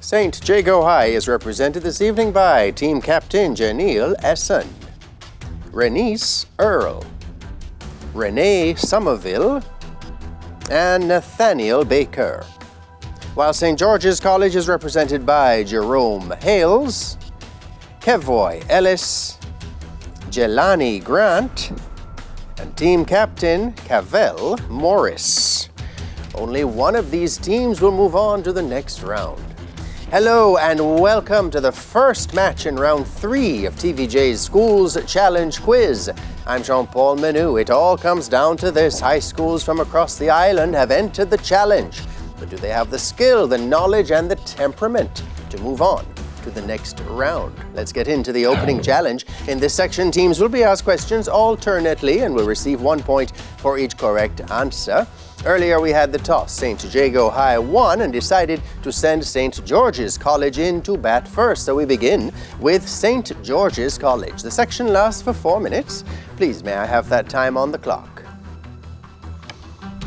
St. Jago High is represented this evening by Team Captain Janelle Essen, Renice Earl, Renee Somerville, and Nathaniel Baker. While St. George's College is represented by Jerome Hales, Kevoy Ellis, Jelani Grant, and Team Captain Cavell Morris. Only one of these teams will move on to the next round. Hello and welcome to the first match in round 3 of TVJ's Schools Challenge Quiz. I'm Jean-Paul Menu. It all comes down to this. High schools from across the island have entered the challenge. But do they have the skill, the knowledge, and the temperament to move on to the next round? Let's get into the opening challenge. In this section, teams will be asked questions alternately and will receive 1 point for each correct answer. Earlier, we had the toss. St. Jago High won and decided to send St. George's College in to bat first. So we begin with St. George's College. The section lasts for 4 minutes. Please, may I have that time on the clock?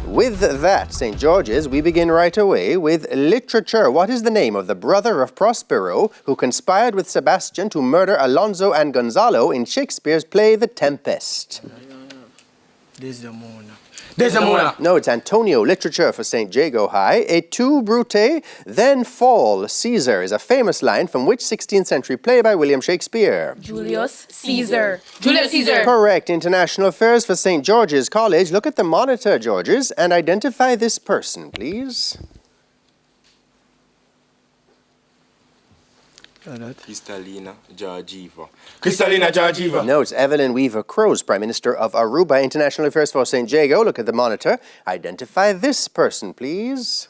With that, St. George's, we begin right away with literature. What is the name of the brother of Prospero who conspired with Sebastian to murder Alonso and Gonzalo in Shakespeare's play The Tempest? Desdemona. No, it's Antonio. Literature for St. Jago High. Et tu, Brute, then fall, Caesar is a famous line from which 16th century play by William Shakespeare? Julius Caesar. Julius Caesar. Correct. International affairs for St. George's College. Look at the monitor, Georges, and identify this person, please. Kristalina Georgieva. No, it's Evelyn Weaver Crowes, Prime Minister of Aruba. International affairs for St. Jago. Look at the monitor. Identify this person, please.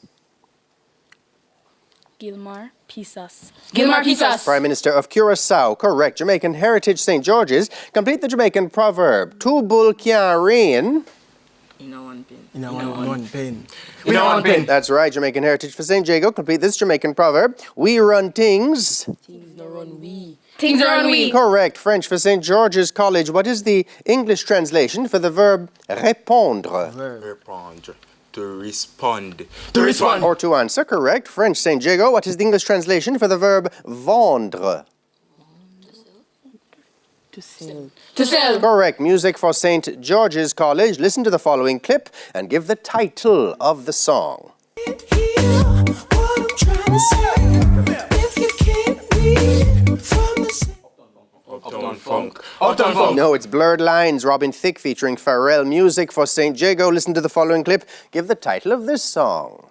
Gilmar Pisas. Gilmar Pisas. Prime Minister of Curacao. Correct. Jamaican Heritage, St. George's. Complete the Jamaican proverb. Tu bul kyan rain. In a one pen. In a one pen. In a one pen. That's right. Jamaican Heritage for St. Jago. Complete this Jamaican proverb. We run things. Things no run we. Things are on we. Correct. French for St. George's College. What is the English translation for the verb répondre? Répondre. To respond. To respond. Or to answer. Correct. French, St. Jago. What is the English translation for the verb vendre? To sell. To sell. Correct. Music for St. George's College. Listen to the following clip and give the title of the song. Uptown Funk. Uptown Funk. No, it's Blurred Lines, Robin Thicke featuring Pharrell. Music for St. Jago. Listen to the following clip. Give the title of this song.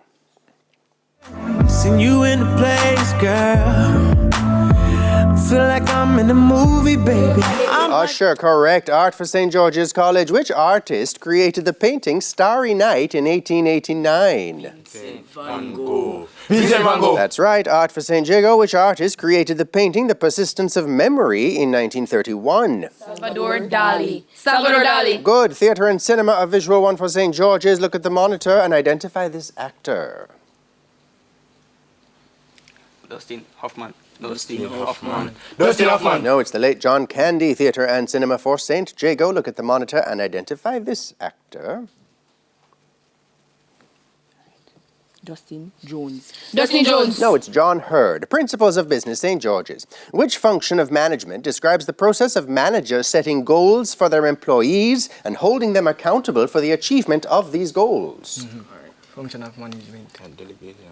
Seen you in the place, girl. Feel like I'm in a movie, baby. Usher, correct. Art for St. George's College. Which artist created the painting Starry Night in 1889? Vincent van Gogh. Vincent van Gogh. That's right. Art for St. Jago. Which artist created the painting The Persistence of Memory in 1931? Salvador Dali. Salvador Dali. Good. Theatre and cinema, a visual one for St. George's. Look at the monitor and identify this actor. Dustin Hoffman. Dustin Hoffman. No, it's the late John Candy. Theatre and cinema for St. Jago. Look at the monitor and identify this actor. Dustin Jones. Dustin Jones. No, it's John Hurd. Principles of Business, St. George's. Which function of management describes the process of managers setting goals for their employees and holding them accountable for the achievement of these goals? Function of management. And delegating.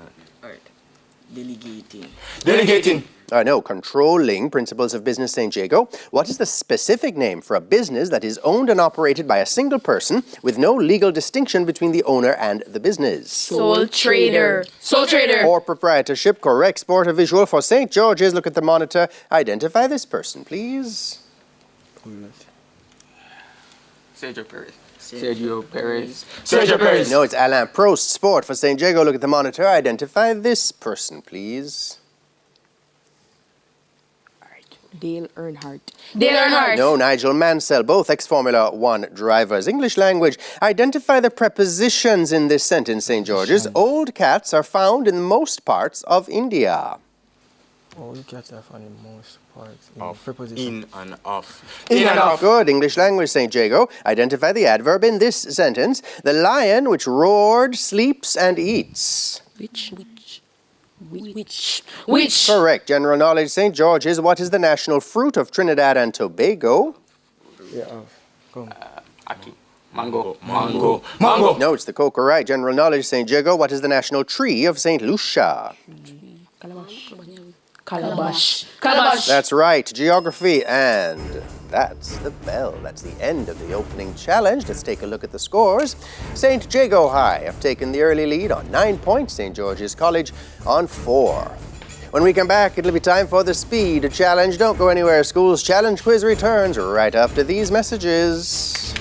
Delegating. No, controlling. Principles of Business, St. Jago. What is the specific name for a business that is owned and operated by a single person with no legal distinction between the owner and the business? Sole trader. Sole trader. Or proprietorship. Correct. Sport or visual for St. George's. Look at the monitor. Identify this person, please. Sergio Perez. Sergio Perez. No, it's Alain Prost. Sport for St. Jago. Look at the monitor. Identify this person, please. Dale Earnhardt. Dale Earnhardt. No, Nigel Mansell. Both ex-Formula One drivers. English language. Identify the prepositions in this sentence, St. George's. Old cats are found in most parts of India. Old cats are found in most parts. In and off. In and off. Good. English language, St. Jago. Identify the adverb in this sentence. The lion which roared, sleeps, and eats. Which? Which? Correct. General knowledge, St. George's. What is the national fruit of Trinidad and Tobago? Yeah, come. Aki. Mango. No, it's the cocoa, right. General knowledge, St. Jago. What is the national tree of St. Lucia? Calabash. That's right. Geography. And that's the bell. That's the end of the opening challenge. Let's take a look at the scores. St. Jago High have taken the early lead on 9 points. St. George's College on 4. When we come back, it'll be time for the speed challenge. Don't go anywhere. School's challenge quiz returns right after these messages.